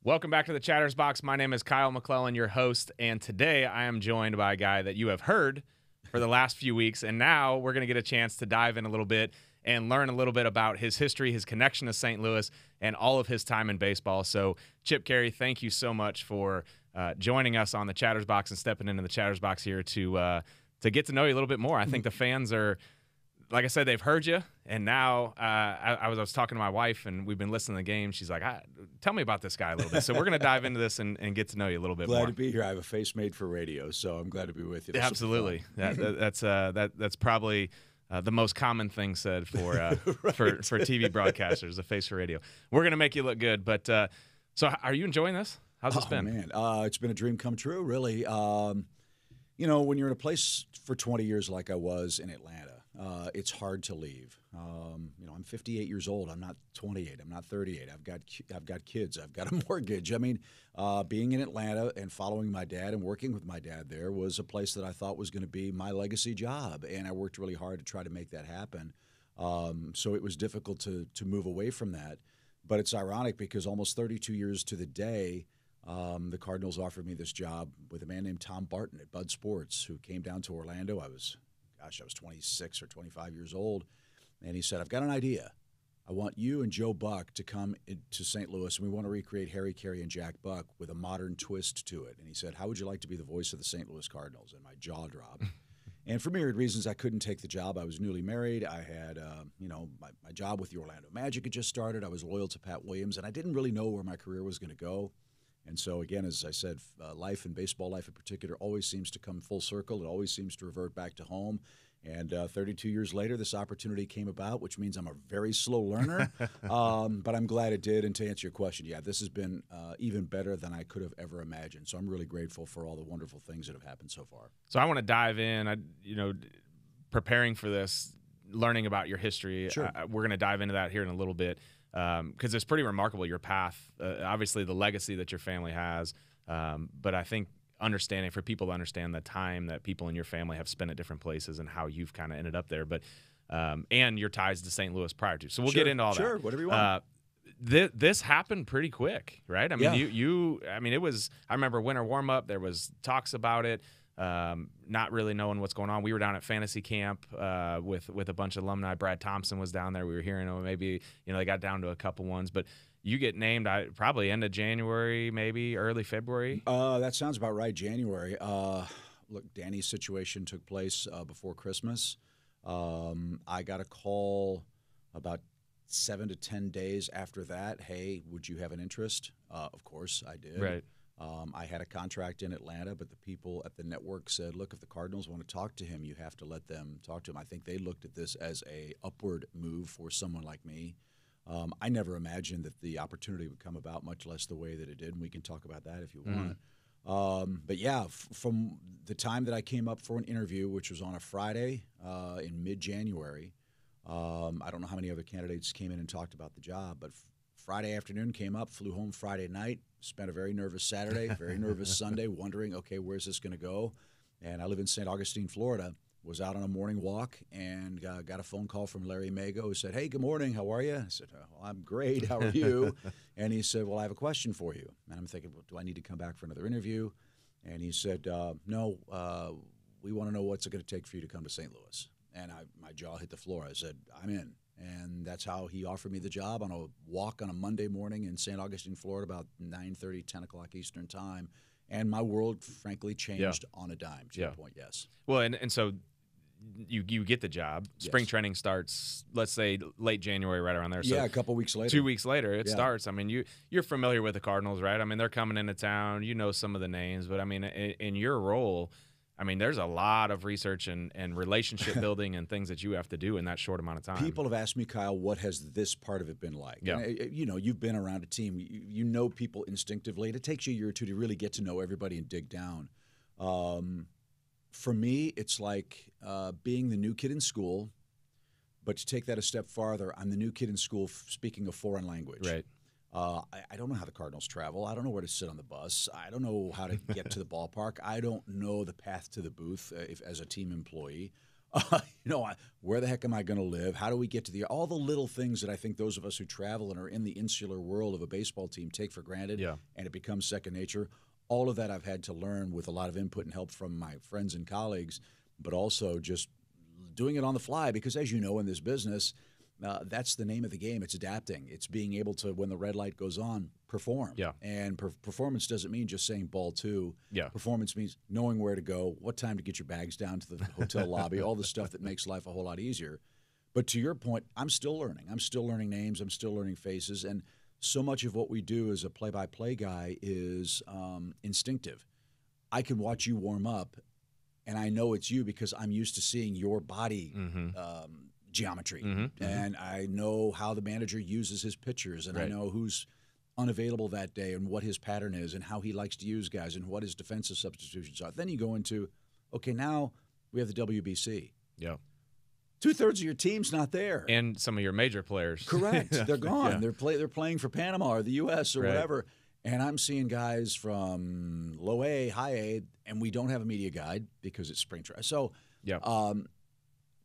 Welcome back to the Chatter's Box. My name is Kyle McClellan, your host, and today I am joined by a guy that you have heard for the last few weeks, and now we're going to get a chance to dive in a little bit and learn a little bit about his history, his connection to St. Louis, and all of his time in baseball. So, Chip Caray, thank you so much for joining us on the Chatter's Box and stepping into the Chatter's Box here to get to know you a little bit more. I think the fans are, like I said, they've heard you, and now I was talking to my wife, and we've been listening to the game. She's like, tell me about this guy a little bit. So we're going to dive into this and get to know you a little bit more. Glad to be here. I have a face made for radio, so I'm glad to be with you. Absolutely. That's probably the most common thing said for for TV broadcasters, a face for radio. We're going to make you look good. But so are you enjoying this? How's this been? Man, it's been a dream come true, really. You know, when you're in a place for 20 years like I was in Atlanta, it's hard to leave. You know, I'm 58 years old. I'm not 28. I'm not 38. I've got kids. I've got a mortgage. I mean, being in Atlanta and following my dad and working with my dad there was a place that I thought was going to be my legacy job, and I worked really hard to try to make that happen. So it was difficult to move away from that. But it's ironic because almost 32 years to the day, the Cardinals offered me this job with a man named Tom Barton at Bud Sports, who came down to Orlando. I was 26 or 25 years old. And he said, I've got an idea. I want you and Joe Buck to come to St. Louis, and we want to recreate Harry Caray and Jack Buck with a modern twist to it. And he said, how would you like to be the voice of the St. Louis Cardinals? And my jaw dropped. And for myriad reasons, I couldn't take the job. I was newly married. I had, my job with the Orlando Magic had just started. I was loyal to Pat Williams, and I didn't really know where my career was going to go. And so, again, as I said, life and baseball life in particular always seems to come full circle. It always seems to revert back to home. And 32 years later, this opportunity came about, which means I'm a very slow learner. But I'm glad it did. And to answer your question, yeah, this has been even better than I could have ever imagined. So I'm really grateful for all the wonderful things that have happened so far. So I want to dive in. Preparing for this, learning about your history. Sure. We're going to dive into that here in a little bit. Because it's pretty remarkable, your path, obviously the legacy that your family has, but I think for people to understand the time that people in your family have spent at different places and how you've kind of ended up there, but and your ties to St. Louis prior to. So we'll get into all that. Sure, whatever you want. This happened pretty quick, right? I mean, Yeah. it was, I remember winter warm-up, there was talks about it. Not really knowing what's going on. We were down at fantasy camp with a bunch of alumni. Brad Thompson was down there. We were hearing, maybe they got down to a couple ones, but you get named probably end of January, maybe early February. That sounds about right. January. Look, Danny's situation took place before Christmas. I got a call about 7 to 10 days after that. Hey, would you have an interest? Of course, I did. Right. I had a contract in Atlanta, but the people at the network said, look, if the Cardinals want to talk to him, you have to let them talk to him. I think they looked at this as a upward move for someone like me. I never imagined that the opportunity would come about, much less the way that it did, and we can talk about that if you want. But, yeah, from the time that I came up for an interview, which was on a Friday in mid-January, I don't know how many other candidates came in and talked about the job, but Friday afternoon came up, flew home Friday night, spent a very nervous Saturday, very nervous Sunday, wondering, okay, where's this going to go? And I live in St. Augustine, Florida, was out on a morning walk and got a phone call from Larry Mago who said, hey, good morning, how are you? I said, well, I'm great, how are you? And he said, well, I have a question for you. And I'm thinking, well, do I need to come back for another interview? And he said, no, we want to know what's it going to take for you to come to St. Louis. And my jaw hit the floor. I said, I'm in. And that's how he offered me the job on a walk on a Monday morning in St. Augustine, Florida, about 9:30, 10 o'clock Eastern time. And my world, frankly, changed on a dime, to your point, yes. Well, and so you get the job. Spring training starts, let's say, late January, right around there. So a couple weeks later. 2 weeks later, it starts. I mean, you're familiar with the Cardinals, right? I mean, they're coming into town. You know some of the names. But, I mean, in your role – I mean, there's a lot of research and relationship building and things that you have to do in that short amount of time. People have asked me, Kyle, what has this part of it been like? Yeah. And, you've been around a team. You know people instinctively. And it takes you a year or two to really get to know everybody and dig down. For me, it's like being the new kid in school, but to take that a step farther, I'm the new kid in school speaking a foreign language. Right. I don't know how the Cardinals travel. I don't know where to sit on the bus. I don't know how to get to the ballpark. I don't know the path to the booth as a team employee. Where the heck am I going to live? How do we get to all the little things that I think those of us who travel and are in the insular world of a baseball team take for granted, and it becomes second nature. All of that I've had to learn with a lot of input and help from my friends and colleagues, but also just doing it on the fly because, as you know, in this business, that's the name of the game. It's adapting. It's being able to, when the red light goes on, perform. Yeah. And performance doesn't mean just saying ball two. Yeah. Performance means knowing where to go, what time to get your bags down to the hotel lobby, all the stuff that makes life a whole lot easier. But to your point, I'm still learning. I'm still learning names. I'm still learning faces. And so much of what we do as a play-by-play guy is instinctive. I can watch you warm up, and I know it's you because I'm used to seeing your body geometry. And I know how the manager uses his pitchers, and I know who's unavailable that day and what his pattern is and how he likes to use guys and what his defensive substitutions are. Then you go into, okay, now we have the WBC. Yeah. 2/3 of your team's not there. And some of your major players. Correct. They're gone. They're playing for Panama or the U.S. or whatever. And I'm seeing guys from low A, high A, and we don't have a media guide because it's spring training. So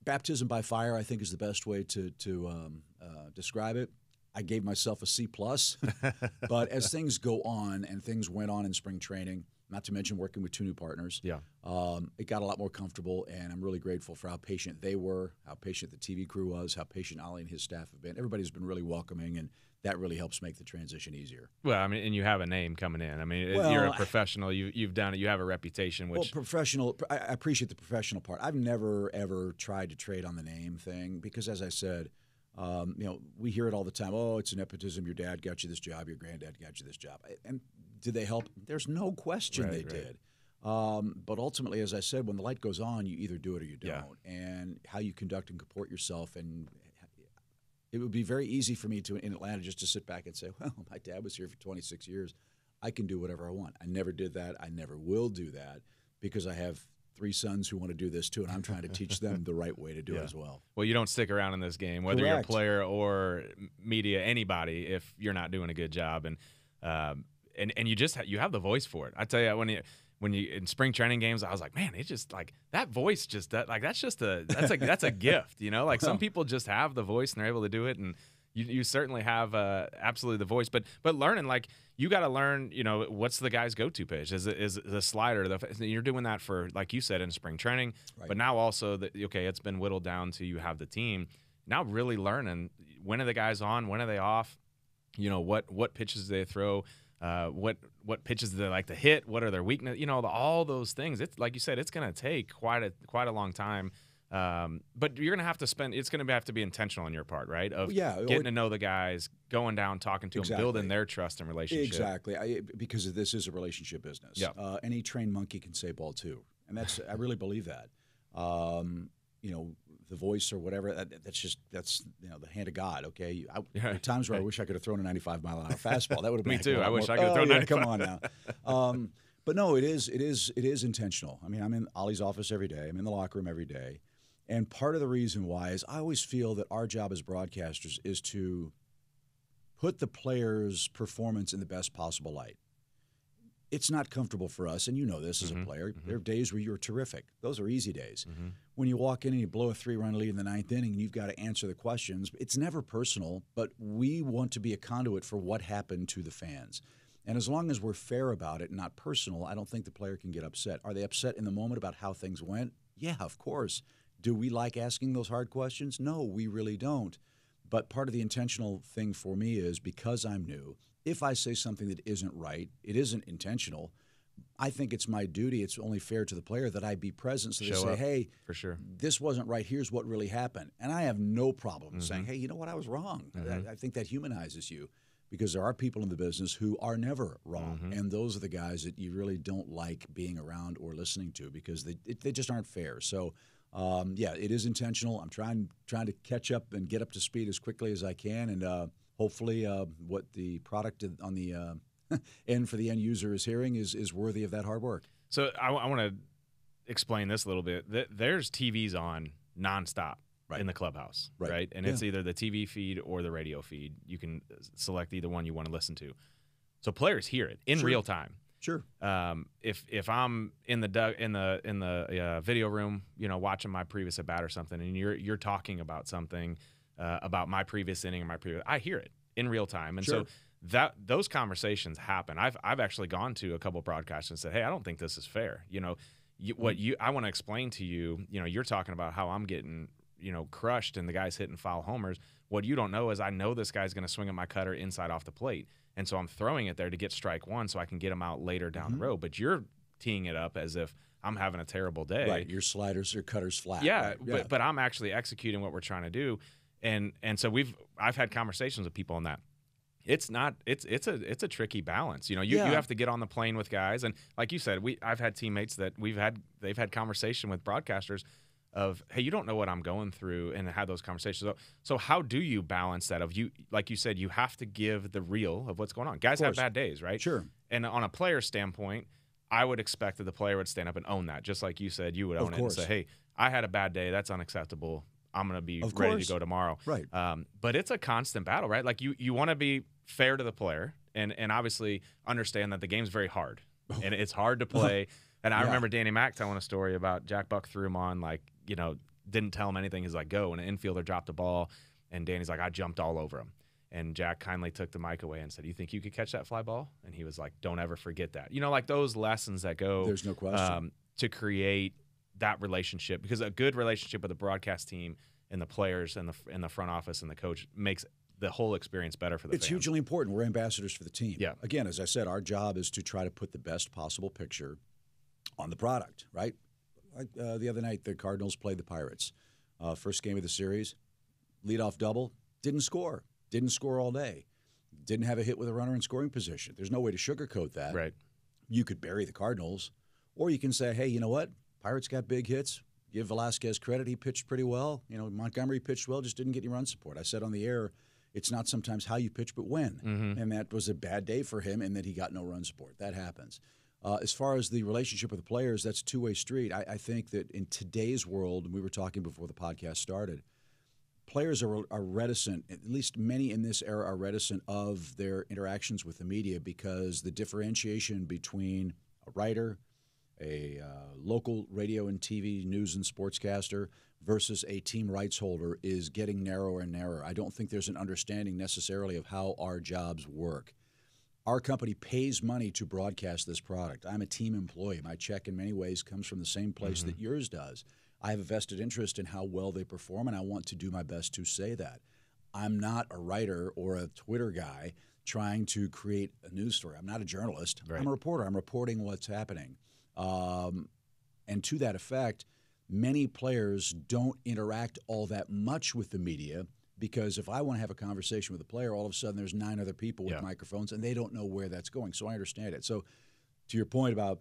baptism by fire, I think, is the best way to describe it. I gave myself a C+. But as things go on and things went on in spring training, not to mention working with 2 new partners, it got a lot more comfortable, and I'm really grateful for how patient they were, how patient the TV crew was, how patient Ollie and his staff have been. Everybody's been really welcoming, and that really helps make the transition easier. Well, I mean, and you have a name coming in. I mean, you're a professional. You've done it. You have a reputation. Which professional. I appreciate the professional part. I've never ever tried to trade on the name thing because, as I said, we hear it all the time. Oh, it's a nepotism. Your dad got you this job. Your granddad got you this job. And did they help? There's no question they did. But ultimately, as I said, when the light goes on, you either do it or you don't. And how you conduct and comport yourself, and it would be very easy for me in Atlanta just to sit back and say, well, my dad was here for 26 years. I can do whatever I want. I never did that. I never will do that because I have 3 sons who want to do this too, and I'm trying to teach them the right way to do it as well. Well, you don't stick around in this game, whether you're a player or media, anybody, if you're not doing a good job. And you just you have the voice for it. I tell you, when you in spring training games, I was like, man, it's just like that voice that's a gift, Like some people just have the voice and they're able to do it, and you certainly have absolutely the voice. But learning, like you got to learn, what's the guy's go-to pitch? Is the slider? You're doing that for, like you said, in spring training, but now also it's been whittled down to you have the team. Now really learning when are the guys on, when are they off? What pitches do they throw? What pitches do they like to hit? What are their weaknesses? All those things. It's like you said, it's going to take quite a long time. But you're going to have to spend. It's going to have to be intentional on your part, right? Of getting to know the guys, going down, talking to them, building their trust and relationship. Exactly, because this is a relationship business. Yeah. Any trained monkey can say ball too, and I really believe that. The voice or whatever, that's the hand of God, okay? There are times where I wish I could have thrown a 95-mile-an-hour fastball. That would have been me too. I wish I could have thrown 95. Come on now. But no, it is intentional. I mean, I'm in Ollie's office every day. I'm in the locker room every day. And part of the reason why is I always feel that our job as broadcasters is to put the player's performance in the best possible light. It's not comfortable for us, and you know this as a player. There are days where you're terrific. Those are easy days. When you walk in and you blow a 3-run lead in the 9th inning and you've got to answer the questions, it's never personal, but we want to be a conduit for what happened to the fans. And as long as we're fair about it and not personal, I don't think the player can get upset. Are they upset in the moment about how things went? Yeah, of course. Do we like asking those hard questions? No, we really don't. But part of the intentional thing for me is because I'm new, if I say something that isn't right, it isn't intentional, I think it's my duty, it's only fair to the player that I be present so they say, hey, for sure, this wasn't right, here's what really happened. And I have no problem saying, hey, you know what, I was wrong. I think that humanizes you because there are people in the business who are never wrong. And those are the guys that you really don't like being around or listening to because they just aren't fair. So, it is intentional. I'm trying to catch up and get up to speed as quickly as I can, and hopefully what the product on the end for the end user is hearing is worthy of that hard work. So I want to explain this a little bit. There's TVs on nonstop in the clubhouse, right? And it's either the TV feed or the radio feed. You can select either one you want to listen to. So players hear it in real time. Sure. If I'm in the video room, watching my previous at bat or something, and you're talking about something about my previous inning or I hear it in real time, and Sure. so those conversations happen. I've actually gone to a couple broadcasts and said, hey, I don't think this is fair. I want to explain to you. You're talking about how I'm getting crushed and the guy's hitting foul homers. What you don't know is I know this guy's going to swing at my cutter inside off the plate. And so I'm throwing it there to get strike one so I can get him out later down the road. But you're teeing it up as if I'm having a terrible day. Right. Your sliders or cutters flat. Yeah, Right? but I'm actually executing what we're trying to do. And so I've had conversations with people on that. It's a tricky balance. You have to get on the plane with guys. And like you said, I've had teammates that they've had conversation with broadcasters of, hey, you don't know what I'm going through, and had those conversations. So how do you balance that? Like you said, you have to give the real of what's going on. Guys have bad days, right? Sure. And on a player standpoint, I would expect that the player would stand up and own that, just like you said, you would own it and say, hey, I had a bad day. That's unacceptable. I'm going to be ready to go tomorrow. Right. But it's a constant battle, right? Like you want to be fair to the player and obviously understand that the game's very hard and it's hard to play. And I remember Danny Mac telling a story about Jack Buck threw him on, didn't tell him anything. He's like, go. And an infielder dropped the ball. And Danny's like, I jumped all over him. And Jack kindly took the mic away and said, you think you could catch that fly ball? And he was like, don't ever forget that. Like those lessons that go. There's no question. To create that relationship, because a good relationship with the broadcast team and the players and the front office and the coach makes the whole experience better for the fans. It's hugely important. We're ambassadors for the team. Yeah. Again, as I said, our job is to try to put the best possible picture on the product, right? Like the other night, the Cardinals played the Pirates. First game of the series, leadoff double, didn't score all day. Didn't have a hit with a runner in scoring position. There's no way to sugarcoat that. Right. You could bury the Cardinals, or you can say, hey, you know what? Pirates got big hits. Give Velasquez credit. He pitched pretty well. Montgomery pitched well, just didn't get any run support. I said on the air, it's not sometimes how you pitch, but when. Mm-hmm. And that was a bad day for him in that he got no run support. That happens. As far as the relationship with the players, that's a two-way street. I think that in today's world, and we were talking before the podcast started, players are reticent, at least many in this era are reticent of their interactions with the media because the differentiation between a writer, a local radio and TV news and sportscaster versus a team rights holder is getting narrower and narrower. I don't think there's an understanding necessarily of how our jobs work. Our company pays money to broadcast this product. I'm a team employee. My check in many ways comes from the same place that yours does. I have a vested interest in how well they perform, and I want to do my best to say that. I'm not a writer or a Twitter guy trying to create a news story. I'm not a journalist. Right. I'm a reporter. I'm reporting what's happening. And to that effect, many players don't interact all that much with the media because if I want to have a conversation with a player, all of a sudden there's 9 other people with microphones, and they don't know where that's going. So I understand it. So to your point about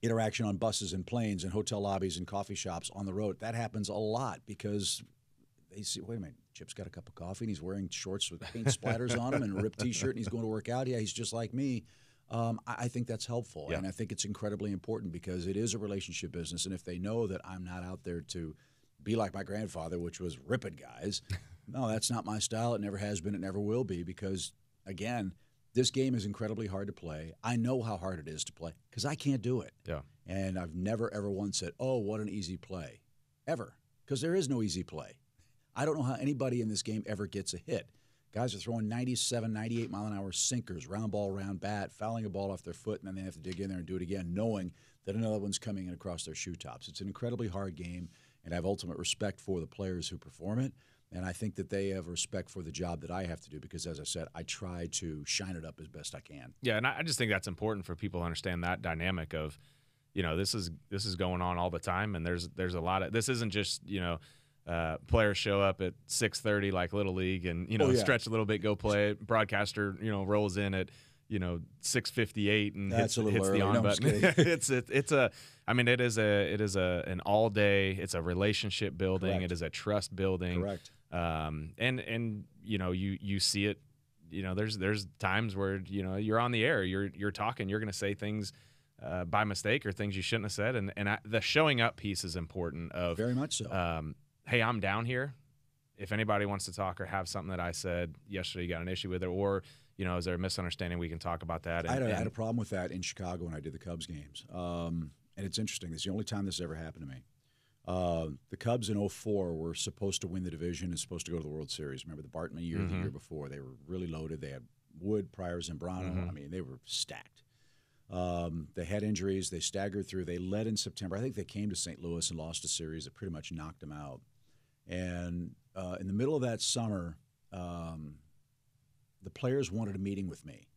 interaction on buses and planes and hotel lobbies and coffee shops on the road, that happens a lot because they see, wait a minute, Chip's got a cup of coffee and he's wearing shorts with paint splatters on him and a ripped T-shirt and he's going to work out. Yeah, he's just like me. I think that's helpful, and I think it's incredibly important because it is a relationship business, and if they know that I'm not out there to be like my grandfather, which was ripping guys, no, that's not my style. It never has been. It never will be because, again, this game is incredibly hard to play. I know how hard it is to play because I can't do it. Yeah. And I've never, ever once said, oh, what an easy play, ever, because there is no easy play. I don't know how anybody in this game ever gets a hit. Guys are throwing 97, 98-mile-an-hour sinkers, round ball, round bat, fouling a ball off their foot, and then they have to dig in there and do it again, knowing that another one's coming in across their shoe tops. It's an incredibly hard game, and I have ultimate respect for the players who perform it, and I think that they have respect for the job that I have to do because, as I said, I try to shine it up as best I can. Yeah, and I just think that's important for people to understand that dynamic of, this is going on all the time, and there's a lot of – this isn't just, players show up at 6:30 like Little League and stretch a little bit, go play. Broadcaster rolls in at 6:58 and hits the on button. It is an all day. It's a relationship building. Correct. It is a trust building. Correct. And you see it. There's times where you're on the air. You're talking. You're going to say things by mistake or things you shouldn't have said. And the showing up piece is important. Very much so. Hey, I'm down here. If anybody wants to talk or have something that I said yesterday you got an issue with it, or is there a misunderstanding? We can talk about that. I had a problem with that in Chicago when I did the Cubs games. And it's interesting. It's the only time this ever happened to me. The Cubs in 2004 were supposed to win the division and supposed to go to the World Series. Remember the Bartman year, the year before? They were really loaded. They had Wood, Pryor, Zambrano. I mean, they were stacked. They had injuries. They staggered through. They led in September. I think they came to St. Louis and lost a series that pretty much knocked them out. And in the middle of that summer, the players wanted a meeting with me.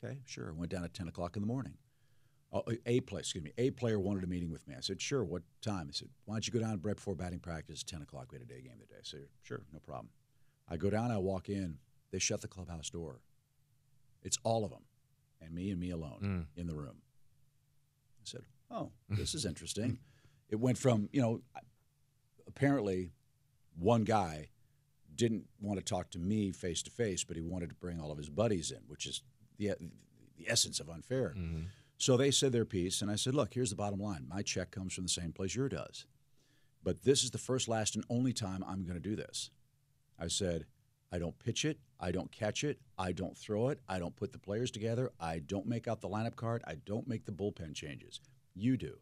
Okay, sure. Went down at 10 o'clock in the morning. A player wanted a meeting with me. I said, sure, what time? He said, why don't you go down right before batting practice, 10 o'clock. We had a day game that day. I said, sure, no problem. I go down, I walk in. They shut the clubhouse door. It's all of them, and me alone in the room. I said, oh, this is interesting. It went from, apparently one guy didn't want to talk to me face-to-face, but he wanted to bring all of his buddies in, which is the essence of unfair. So they said their piece, and I said, look, here's the bottom line. My check comes from the same place yours does. But this is the first, last, and only time I'm going to do this. I said, I don't pitch it. I don't catch it. I don't throw it. I don't put the players together. I don't make out the lineup card. I don't make the bullpen changes. You do.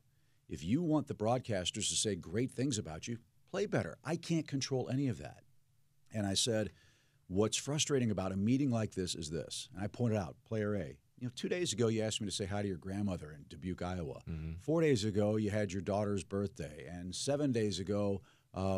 If you want the broadcasters to say great things about you, play better. I can't control any of that. And I said, what's frustrating about a meeting like this is this. And I pointed out, player A, 2 days ago, you asked me to say hi to your grandmother in Dubuque, Iowa. 4 days ago, you had your daughter's birthday. And 7 days ago,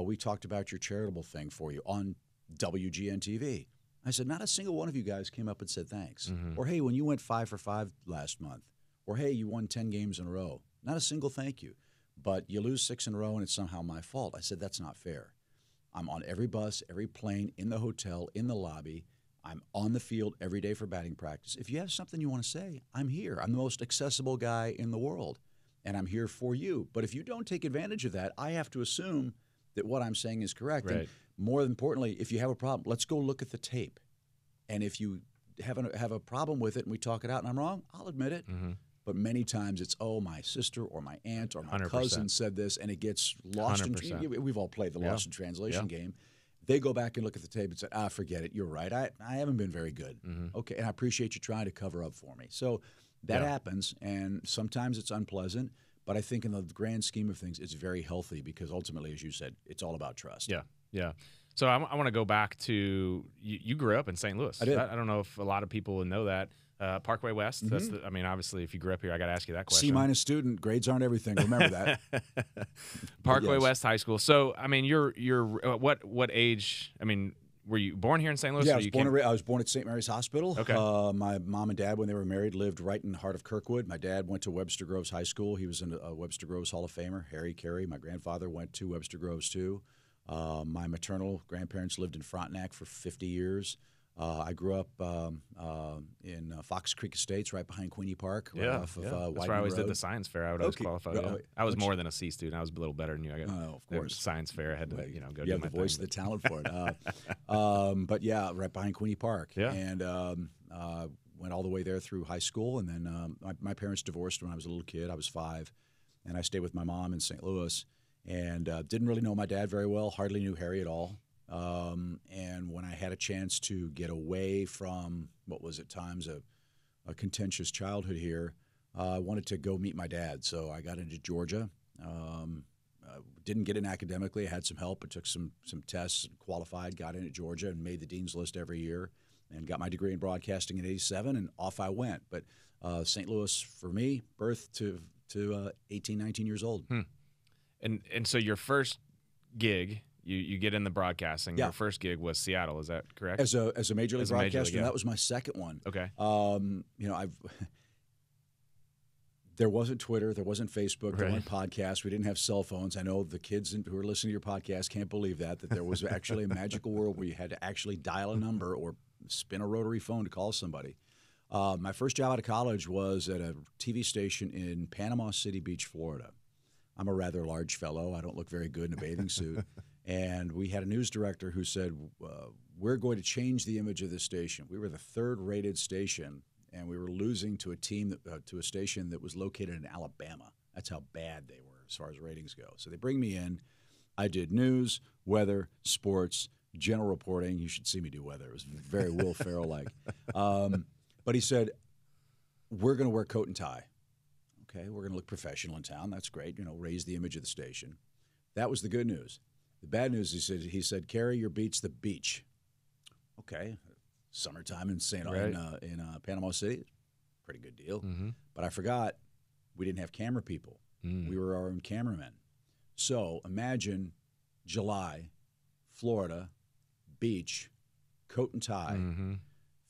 we talked about your charitable thing for you on WGN TV. I said, not a single one of you guys came up and said thanks. Or, hey, when you went 5 for 5 last month. Or, hey, you won 10 games in a row. Not a single thank you. But you lose 6 in a row, and it's somehow my fault. I said, that's not fair. I'm on every bus, every plane, in the hotel, in the lobby. I'm on the field every day for batting practice. If you have something you want to say, I'm here. I'm the most accessible guy in the world, and I'm here for you. But if you don't take advantage of that, I have to assume that what I'm saying is correct. Right. And more importantly, if you have a problem, let's go look at the tape. And if you have a problem with it and we talk it out and I'm wrong, I'll admit it. But many times it's, my sister or my aunt or my 100%. cousin said this, and it gets lost. 100%. We've all played the lost in translation game. They go back and look at the tape and say, forget it. You're right. I haven't been very good. Okay, and I appreciate you trying to cover up for me. So that happens, and sometimes it's unpleasant. But I think in the grand scheme of things, it's very healthy because ultimately, as you said, it's all about trust. Yeah. So I want to go back to you grew up in St. Louis. I did. I don't know if a lot of people would know that. Parkway West. That's obviously, if you grew up here, I got to ask you that question. C- student, grades aren't everything. Remember that. Parkway West High School. So, I mean, you're what age? I mean, were you born here in St. Louis? Yeah, I was born at St. Mary's Hospital. Okay. My mom and dad, when they were married, lived right in the heart of Kirkwood. My dad went to Webster Groves High School. He was a Webster Groves Hall of Famer, Harry Carey. My grandfather went to Webster Groves too. My maternal grandparents lived in Frontenac for 50 years. I grew up in Fox Creek Estates, right behind Queenie Park. Off of, That's where I Whiting always Road. did the science fair. I would always qualify. Yeah. I was more than a C student. I was a little better than you. I got of course. Science fair. I had to go you do have my the voice, thing. the talent for it. But yeah, right behind Queenie Park. Yeah. And went all the way there through high school, and then my parents divorced when I was a little kid. I was 5, and I stayed with my mom in St. Louis, and didn't really know my dad very well. Hardly knew Harry at all. And when I had a chance to get away from what was at times a contentious childhood here, I wanted to go meet my dad. So I got into Georgia. Didn't get in academically. I had some help. I took some tests, qualified, got in at Georgia, and made the dean's list every year, and got my degree in broadcasting in '87, and off I went. But St. Louis, for me, birth to 18, 19 years old. And so your first gig, you get in the broadcasting. Yeah. Your first gig was Seattle. Is that correct? As a major league broadcaster, yeah. that was my second one. Okay. There wasn't Twitter, there wasn't Facebook, there Right. weren't podcasts. We didn't have cell phones. I know the kids who are listening to your podcast can't believe that there was actually a magical world where you had to actually dial a number or spin a rotary phone to call somebody. My first job out of college was at a TV station in Panama City Beach, Florida. I'm a rather large fellow. I don't look very good in a bathing suit. And we had a news director who said, we're going to change the image of this station. We were the 3rd rated station, and we were losing to a station that was located in Alabama. That's how bad they were as far as ratings go. So they bring me in. I did news, weather, sports, general reporting. You should see me do weather. It was very Will Ferrell-like. But he said, we're going to wear coat and tie. Okay, we're going to look professional in town. That's great. Raise the image of the station. That was the good news. The bad news, he said, Caray, your beat's the beach. Okay, summertime in Panama City, pretty good deal. Mm-hmm. But I forgot we didn't have camera people. We were our own cameramen. So imagine July, Florida, beach, coat and tie,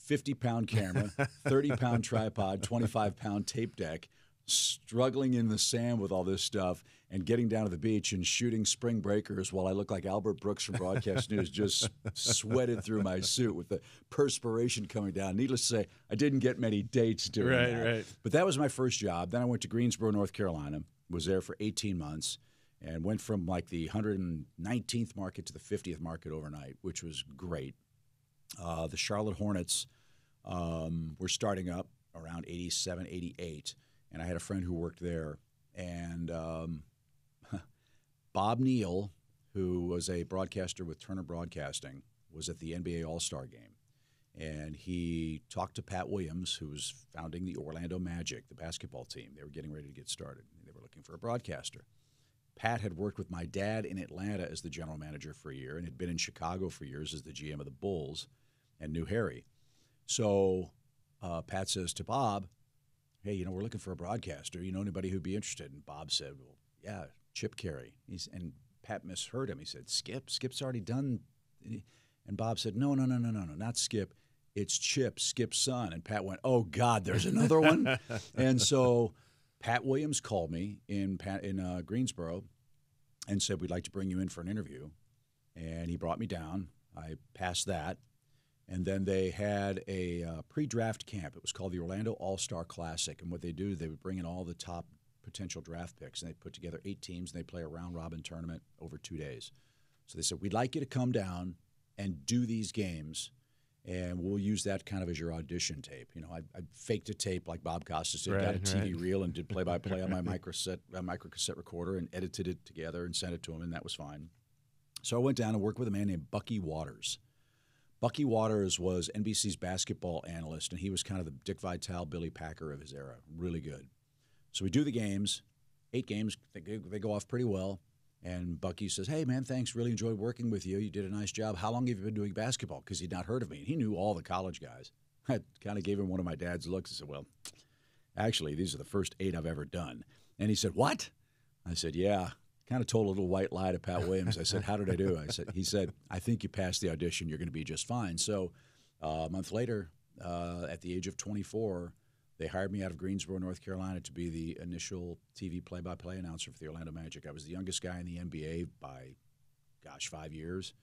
50-pound camera, 30-pound tripod, 25-pound tape deck, struggling in the sand with all this stuff and getting down to the beach and shooting spring breakers while I look like Albert Brooks from Broadcast News, just sweated through my suit with the perspiration coming down. Needless to say, I didn't get many dates doing that. Right. But that was my first job. Then I went to Greensboro, North Carolina, was there for 18 months, and went from like the 119th market to the 50th market overnight, which was great. The Charlotte Hornets were starting up around 87, 88, and I had a friend who worked there. And Bob Neal, who was a broadcaster with Turner Broadcasting, was at the NBA All-Star Game. And he talked to Pat Williams, who was founding the Orlando Magic, the basketball team. They were getting ready to get started. They were looking for a broadcaster. Pat had worked with my dad in Atlanta as the general manager for a year and had been in Chicago for years as the GM of the Bulls and knew Harry. So Pat says to Bob, hey, we're looking for a broadcaster. You know anybody who'd be interested? And Bob said, well, yeah, Chip Caray. And Pat misheard him. He said, Skip? Skip's already done. And Bob said, no, not Skip. It's Chip, Skip's son. And Pat went, oh, God, there's another one? And so Pat Williams called me in Greensboro and said, we'd like to bring you in for an interview. And he brought me down. I passed that. And then they had a pre-draft camp. It was called the Orlando All-Star Classic. And what they do, they would bring in all the top potential draft picks, and they put together 8 teams, and they play a round-robin tournament over 2 days. So they said, we'd like you to come down and do these games, and we'll use that kind of as your audition tape. I faked a tape like Bob Costas did, got a TV reel and did play-by-play on my microcassette recorder and edited it together and sent it to him, and that was fine. So I went down and worked with a man named Bucky Waters. Bucky Waters was NBC's basketball analyst, and he was kind of the Dick Vitale, Billy Packer of his era. Really good. So we do the games, 8 games. They go off pretty well. And Bucky says, hey, man, thanks. Really enjoyed working with you. You did a nice job. How long have you been doing basketball? Because he'd not heard of me. And he knew all the college guys. I kind of gave him one of my dad's looks. I said, well, actually, these are the first 8 I've ever done. And he said, what? I said, yeah. Kind of told a little white lie to Pat Williams. I said, how did I do? He said, I think you passed the audition. You're going to be just fine. So a month later, at the age of 24, they hired me out of Greensboro, North Carolina, to be the initial TV play-by-play announcer for the Orlando Magic. I was the youngest guy in the NBA by, 5 years.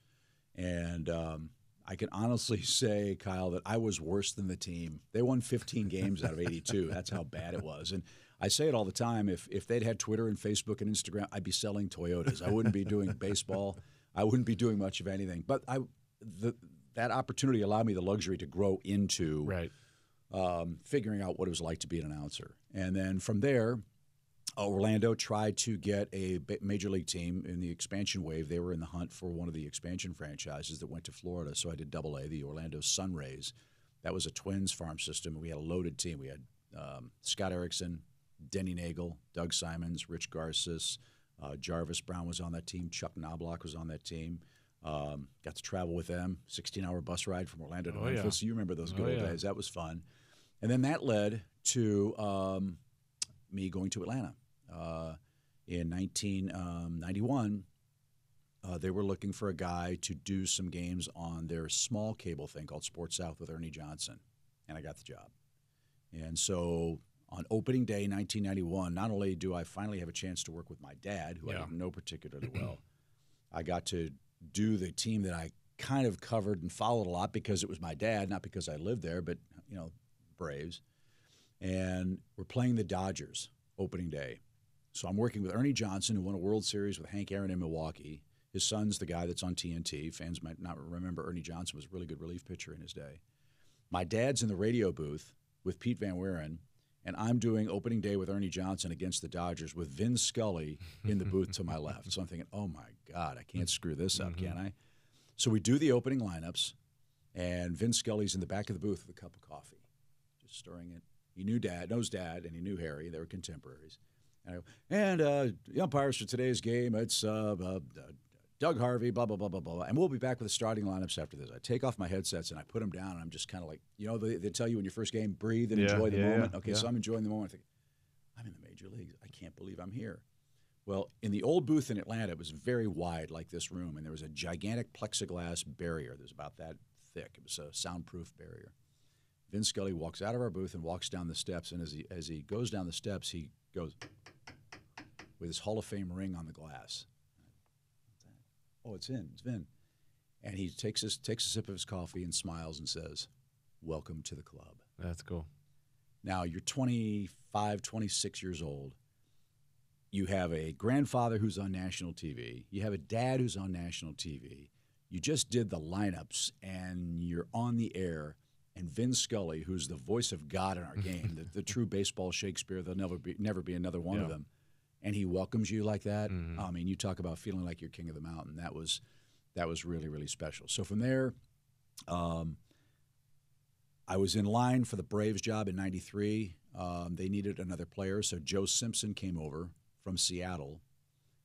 And I can honestly say, Kyle, that I was worse than the team. They won 15 games out of 82. That's how bad it was. And I say it all the time. If they'd had Twitter and Facebook and Instagram, I'd be selling Toyotas. I wouldn't be doing baseball. I wouldn't be doing much of anything. But that opportunity allowed me the luxury to grow into figuring out what it was like to be an announcer. And then from there, Orlando tried to get a major league team in the expansion wave. They were in the hunt for one of the expansion franchises that went to Florida. So I did Double-A, the Orlando Sunrays. That was a Twins farm system. We had a loaded team. We had Scott Erickson, Denny Nagel, Doug Simons, Rich Garces, Jarvis Brown was on that team. Chuck Knobloch was on that team. Got to travel with them, 16-hour bus ride from Orlando to Memphis. Yeah. You remember those good old days. That was fun. And then that led to me going to Atlanta. In 1991, they were looking for a guy to do some games on their small cable thing called Sports South with Ernie Johnson, and I got the job. And so on opening day 1991, not only do I finally have a chance to work with my dad, who I didn't know particularly well, I got to do the team that I kind of covered and followed a lot because it was my dad, not because I lived there, but, Braves. And we're playing the Dodgers opening day. So I'm working with Ernie Johnson, who won a World Series with Hank Aaron in Milwaukee. His son's the guy that's on TNT. Fans might not remember Ernie Johnson was a really good relief pitcher in his day. My dad's in the radio booth with Pete Van Wieren, and I'm doing opening day with Ernie Johnson against the Dodgers with Vin Scully in the booth to my left. So I'm thinking, oh, my God, I can't screw this up, can I? So we do the opening lineups, and Vin Scully's in the back of the booth with a cup of coffee, just stirring it. He knows Dad, and he knew Harry. They were contemporaries. And the umpires for today's game, it's Doug Harvey, blah, blah, blah, blah, blah. And we'll be back with the starting lineups after this. I take off my headsets and I put them down, and I'm just kind of like, they tell you in your first game, breathe and enjoy the moment. Okay, so I'm enjoying the moment. I think, I'm in the major leagues. I can't believe I'm here. Well, in the old booth in Atlanta, it was very wide like this room, and there was a gigantic plexiglass barrier that was about that thick. It was a soundproof barrier. Vin Scully walks out of our booth and walks down the steps, and as he goes down the steps, he goes with his Hall of Fame ring on the glass. Oh, it's Vin. And he takes a sip of his coffee and smiles and says, "Welcome to the club." That's cool. Now, you're 25, 26 years old. You have a grandfather who's on national TV. You have a dad who's on national TV. You just did the lineups, and you're on the air. And Vin Scully, who's the voice of God in our game, the true baseball Shakespeare, there'll never be another one of them. And he welcomes you like that. I mean, you talk about feeling like you're king of the mountain. That was really, really special. So from there, I was in line for the Braves job in '93. They needed another player, so Joe Simpson came over from Seattle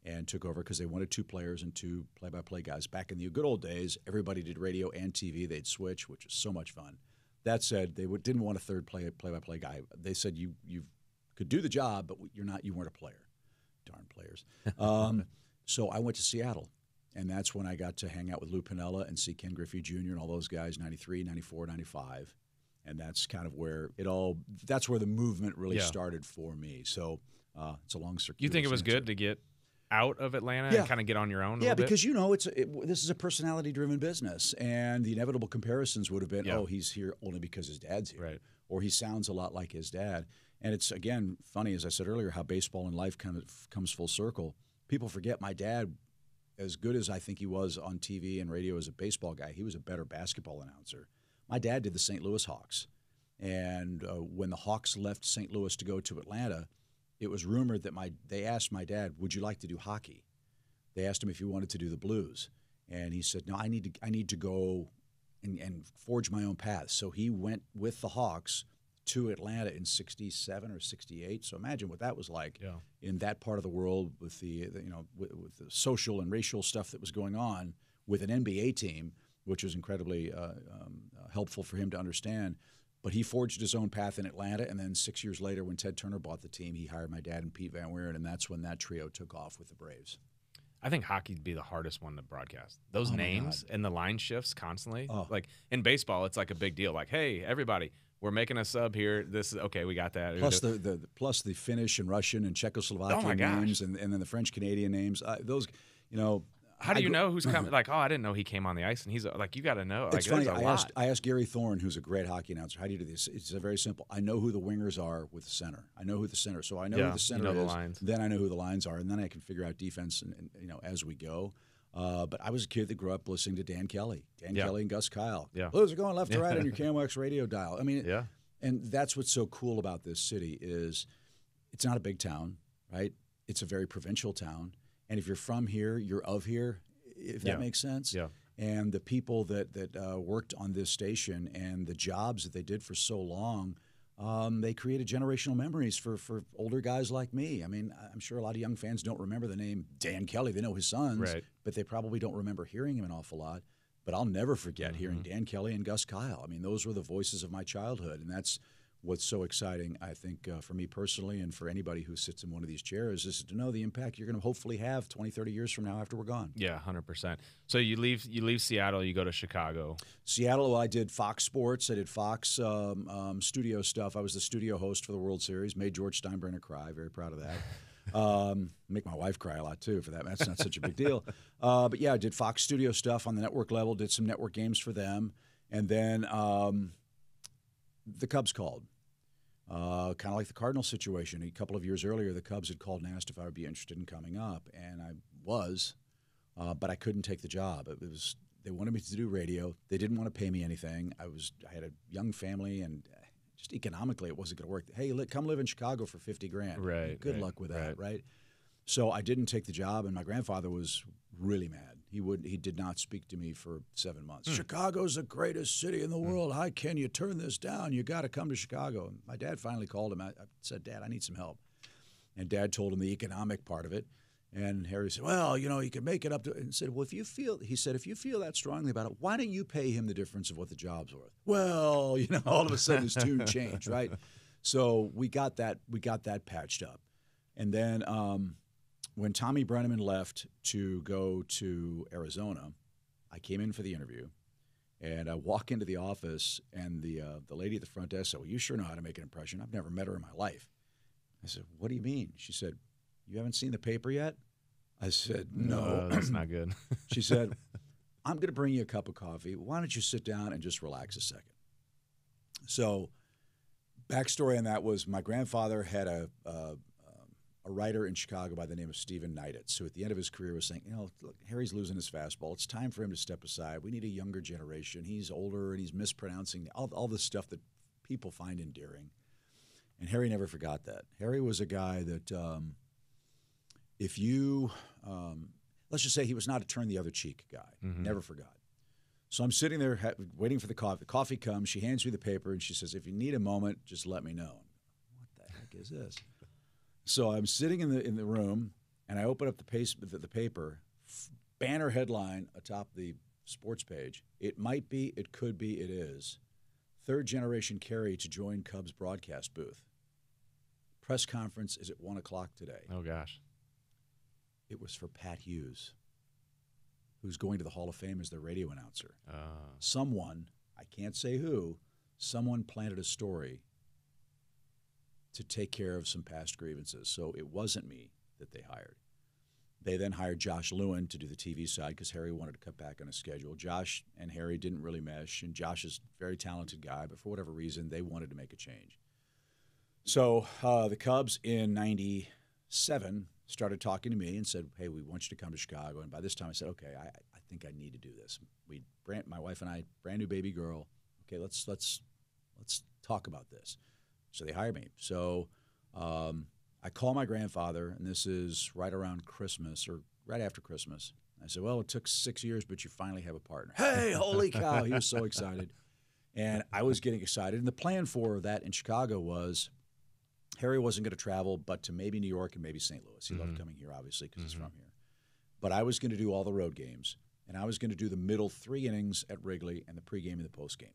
and took over because they wanted 2 players and 2 play-by-play guys. Back in the good old days, everybody did radio and TV. They'd switch, which was so much fun. That said, they didn't want a third play-by-play guy. They said you could do the job, but you weren't a player. Darn players. So I went to Seattle, and that's when I got to hang out with Lou Piniella and see Ken Griffey Jr. and all those guys, 93, 94, 95. And that's kind of where that's where the movement really started for me. So it's a long circuit. You think it was good to get out of Atlanta and kind of get on your own a little bit? Because, this is a personality-driven business, and the inevitable comparisons would have been, oh, he's here only because his dad's here. Right. Or he sounds a lot like his dad. And it's, again, funny, as I said earlier, how baseball and life kind of comes full circle. People forget my dad, as good as I think he was on TV and radio as a baseball guy, he was a better basketball announcer. My dad did the St. Louis Hawks. And when the Hawks left St. Louis to go to Atlanta, it was rumored that they asked my dad, "Would you like to do hockey?" They asked him if he wanted to do the Blues. And he said, "No, I need to go and forge my own path." So he went with the Hawks to Atlanta in '67 or '68. So imagine what that was like in that part of the world with with the social and racial stuff that was going on with an NBA team, which was incredibly helpful for him to understand. But he forged his own path in Atlanta, and then 6 years later, when Ted Turner bought the team, he hired my dad and Pete Van Wieren, and that's when that trio took off with the Braves. I think hockey'd be the hardest one to broadcast. Those names and the line shifts constantly. Like in baseball, it's like a big deal. Like, hey, everybody, we're making a sub here. This is okay. We got that. Plus the Finnish and Russian and Czechoslovakian names, and then the French Canadian names. Those, How do you know who's coming? Like, I didn't know he came on the ice, and he's like, you got to know. It's funny. I asked Gary Thorne, who's a great hockey announcer, how do you do this? It's very simple. I know who the wingers are with the center. I know who the center. So I know who the center is. The lines. Then I know who the lines are, and then I can figure out defense and as we go. But I was a kid that grew up listening to Dan Kelly and Gus Kyle. Blues are going left to right on your KMOX radio dial. I mean, and that's what's so cool about this city is it's not a big town, right? It's a very provincial town, and if you're from here, you're of here. If that makes sense. And the people that worked on this station and the jobs that they did for so long, they created generational memories for older guys like me. I mean, I'm sure a lot of young fans don't remember the name Dan Kelly. They know his sons, but they probably don't remember hearing him an awful lot. But I'll never forget hearing Dan Kelly and Gus Kyle. I mean, those were the voices of my childhood, and that's what's so exciting, I think, for me personally and for anybody who sits in one of these chairs is to know the impact you're going to hopefully have 20, 30 years from now after we're gone. Yeah, 100%. So you leave Seattle, you go to Chicago. Seattle, I did Fox Sports. I did Fox studio stuff. I was the studio host for the World Series, made George Steinbrenner cry. Very proud of that. Make my wife cry a lot, too, for that. That's not such a big deal. But, yeah, I did Fox studio stuff on the network level, did some network games for them. And then the Cubs called. Kind of like the Cardinals situation. A couple of years earlier, the Cubs had called and asked if I would be interested in coming up, and I was, but I couldn't take the job. They wanted me to do radio. They didn't want to pay me anything. I had a young family, and just economically, it wasn't going to work. Hey, come live in Chicago for $50,000. Right. Good luck with that, right? So I didn't take the job, and my grandfather was really mad. He did not speak to me for 7 months. Chicago's the greatest city in the world. How can you turn this down? You got to come to Chicago. And my dad finally called him. I said, Dad, I need some help. And Dad told him the economic part of it. And Harry said, well, you can make it up to, and said, well, if you feel that strongly about it, why don't you pay him the difference of what the job's worth? Well, all of a sudden his tune changed, right? So we got that patched up. And then when Tommy Brenneman left to go to Arizona, I came in for the interview, and I walk into the office, and the lady at the front desk said, well, you sure know how to make an impression. I've never met her in my life. I said, what do you mean? She said, you haven't seen the paper yet? I said, no. That's not good. She said, I'm going to bring you a cup of coffee. Why don't you sit down and just relax a second? So backstory on that was my grandfather had a writer in Chicago by the name of Stephen Neiditz, who at the end of his career was saying, look, Harry's losing his fastball. It's time for him to step aside. We need a younger generation. He's older, and he's mispronouncing all this stuff that people find endearing. And Harry never forgot that. Harry was a guy that if you let's just say he was not a turn the other cheek guy. Never forgot. So I'm sitting there waiting for the coffee. The coffee comes. She hands me the paper, and she says, if you need a moment, just let me know. What the heck is this? So I'm sitting in the room, and I open up the paper, banner headline atop the sports page. It might be, it could be, it is. Third generation Caray to join Cubs broadcast booth. Press conference is at 1 o'clock today. Oh, gosh. It was for Pat Hughes, who's going to the Hall of Fame as their radio announcer. Someone, I can't say who, someone planted a story to take care of some past grievances. So it wasn't me that they hired. They then hired Josh Lewin to do the TV side because Harry wanted to cut back on his schedule. Josh and Harry didn't really mesh, and Josh is a very talented guy, but for whatever reason, they wanted to make a change. So the Cubs in 97 started talking to me and said, hey, we want you to come to Chicago. And by this time I said, okay, I think I need to do this. My wife and I, brand new baby girl. Okay, let's talk about this. So they hired me. So I call my grandfather, and this is right around Christmas or right after Christmas. I said, well, it took 6 years, but you finally have a partner. Hey, holy cow. He was so excited. And I was getting excited. And the plan for that in Chicago was Harry wasn't going to travel, but to maybe New York and maybe St. Louis. He loved coming here, obviously, because he's from here. But I was going to do all the road games, and I was going to do the middle 3 innings at Wrigley and the pregame and the postgame.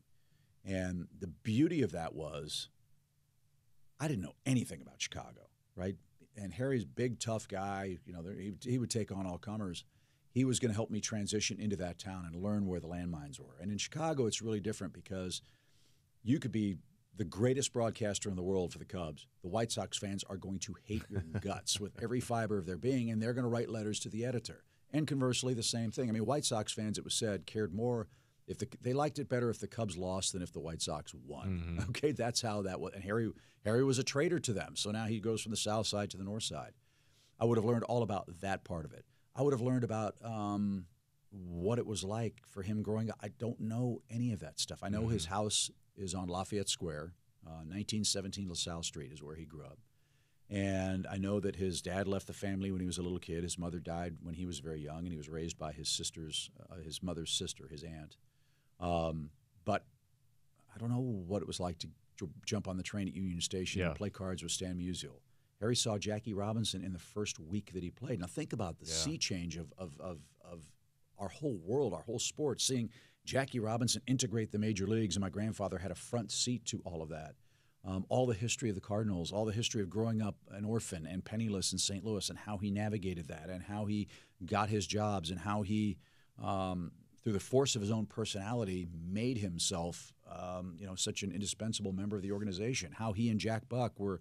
And the beauty of that was I didn't know anything about Chicago, right? And Harry's big, tough guy. He would take on all comers. He was going to help me transition into that town and learn where the landmines were. And in Chicago, it's really different because you could be the greatest broadcaster in the world for the Cubs. The White Sox fans are going to hate your guts with every fiber of their being, and they're going to write letters to the editor. And conversely, the same thing. I mean, White Sox fans, it was said, cared more they liked it better if the Cubs lost than if the White Sox won. Okay, that's how that was. And Harry was a traitor to them, so now he goes from the south side to the north side. I would have learned all about that part of it. I would have learned about what it was like for him growing up. I don't know any of that stuff. I know his house is on Lafayette Square. 1917 LaSalle Street is where he grew up. And I know that his dad left the family when he was a little kid. His mother died when he was very young, and he was raised by his mother's sister, his aunt. But I don't know what it was like to jump on the train at Union Station and play cards with Stan Musial. Harry saw Jackie Robinson in the first week that he played. Now think about the sea change of our whole world, our whole sport, seeing Jackie Robinson integrate the major leagues, and my grandfather had a front seat to all of that. All the history of the Cardinals, all the history of growing up an orphan and penniless in St. Louis, and how he navigated that, and how he got his jobs, and how he, through the force of his own personality, made himself, such an indispensable member of the organization. How he and Jack Buck were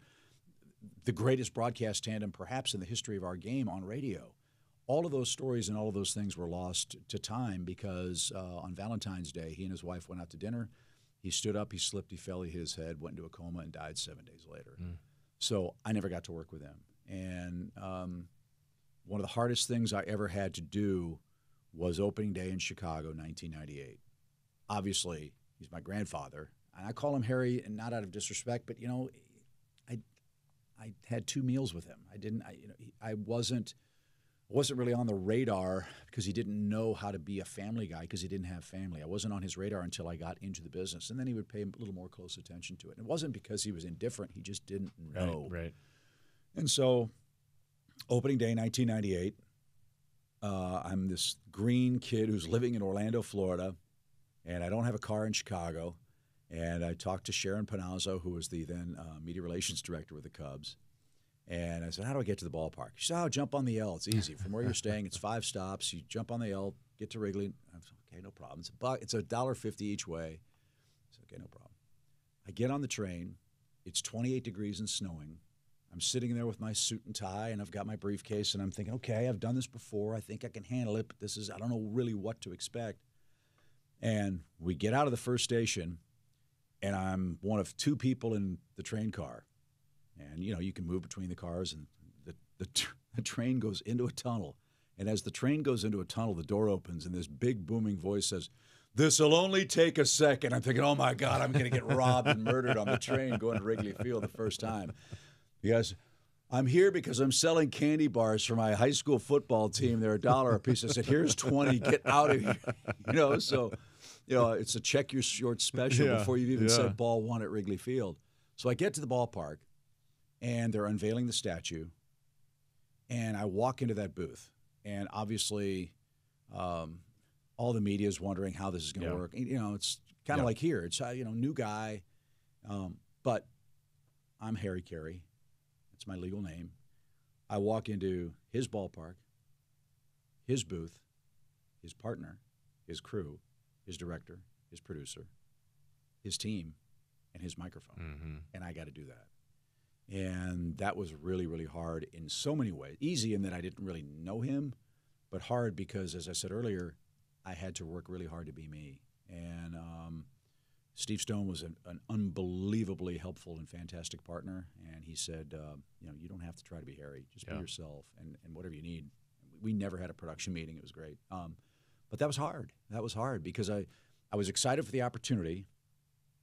the greatest broadcast tandem, perhaps in the history of our game on radio. All of those stories and all of those things were lost to time because on Valentine's Day, he and his wife went out to dinner. He stood up, he slipped, he fell, he hit his head, went into a coma, and died 7 days later. So I never got to work with him. And one of the hardest things I ever had to do was opening day in Chicago, 1998. Obviously, he's my grandfather. And I call him Harry, and not out of disrespect, but, I had 2 meals with him. I wasn't really on the radar because he didn't know how to be a family guy because he didn't have family. I wasn't on his radar until I got into the business, and then he would pay a little more close attention to it. And it wasn't because he was indifferent; he just didn't know. Right. And so, opening day, 1998, I'm this green kid who's living in Orlando, Florida, and I don't have a car in Chicago. And I talked to Sharon Panazzo, who was the then media relations director with the Cubs. And I said, how do I get to the ballpark? She said, jump on the L. It's easy. From where you're staying, it's 5 stops. You jump on the L, get to Wrigley. I said, okay, no problem. It's $1.50 each way. I said, okay, no problem. I get on the train. It's 28 degrees and snowing. I'm sitting there with my suit and tie, and I've got my briefcase, and I'm thinking, okay, I've done this before. I think I can handle it, but I don't know really what to expect. And we get out of the first station, and I'm one of 2 people in the train car. And, you can move between the cars, and the train goes into a tunnel. And as the train goes into a tunnel, the door opens, and this big booming voice says, "This'll only take a second." I'm thinking, oh, my God, I'm going to get robbed and murdered on the train going to Wrigley Field the first time. Yes, I'm here because I'm selling candy bars for my high school football team. They're $1 a piece. I said, here's 20. Get out of here. So... it's a check your short special before you've even said ball 1 at Wrigley Field. So I get to the ballpark, and they're unveiling the statue, and I walk into that booth. And obviously, all the media is wondering how this is going to work. It's kind of like here. It's, new guy. But I'm Harry Caray. That's my legal name. I walk into his ballpark, his booth, his partner, his crew, his director, his producer, his team, and his microphone. Mm-hmm. And I got to do that. And that was really, really hard in so many ways. Easy in that I didn't really know him, but hard because, as I said earlier, I had to work really hard to be me. And Steve Stone was an unbelievably helpful and fantastic partner. And he said, you don't have to try to be Harry. Just be yourself and whatever you need. We never had a production meeting. It was great. But that was hard. That was hard because I was excited for the opportunity.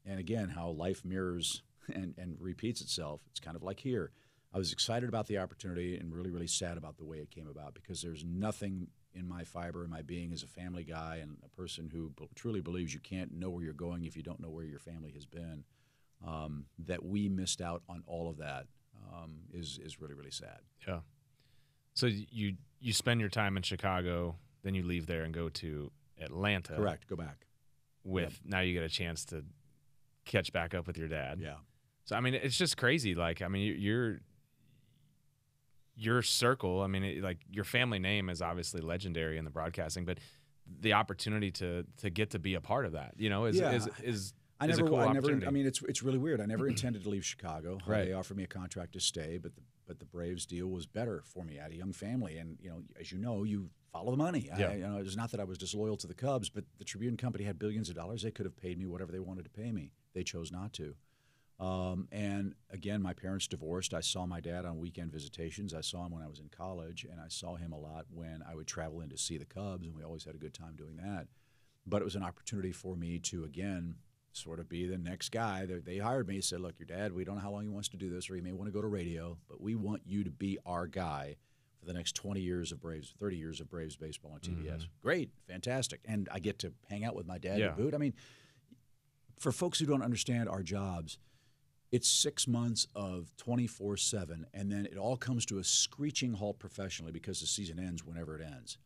And again, how life mirrors and repeats itself. It's kind of like here. I was excited about the opportunity and really, really sad about the way it came about because there's nothing in my fiber, in my being as a family guy and a person who truly believes you can't know where you're going if you don't know where your family has been, that we missed out on all of that is really, really sad. Yeah. So you spend your time in Chicago, then you leave there and go to Atlanta. Correct. Go back. Now you get a chance to catch back up with your dad. Yeah. So, I mean, it's just crazy. Like, I mean, your circle, I mean, like your family name is obviously legendary in the broadcasting, but the opportunity to get to be a part of that, is a cool opportunity. I mean, it's really weird. I never intended to leave Chicago. Right. They offered me a contract to stay, but the Braves deal was better for me. I had a young family, and as you follow the money. Yeah. It was not that I was disloyal to the Cubs, but the Tribune Company had billions of dollars. They could have paid me whatever they wanted to pay me. They chose not to. And again, my parents divorced. I saw my dad on weekend visitations. I saw him when I was in college, and I saw him a lot when I would travel in to see the Cubs, and we always had a good time doing that. But it was an opportunity for me to, again, sort of be the next guy. They hired me, said, look, your dad, we don't know how long he wants to do this, or he may want to go to radio, but we want you to be our guy for the next 20 years of Braves, 30 years of Braves baseball on TBS. Mm-hmm. Great, fantastic. And I get to hang out with my dad to boot. I mean, for folks who don't understand our jobs, it's 6 months of 24/7, and then it all comes to a screeching halt professionally because the season ends whenever it ends.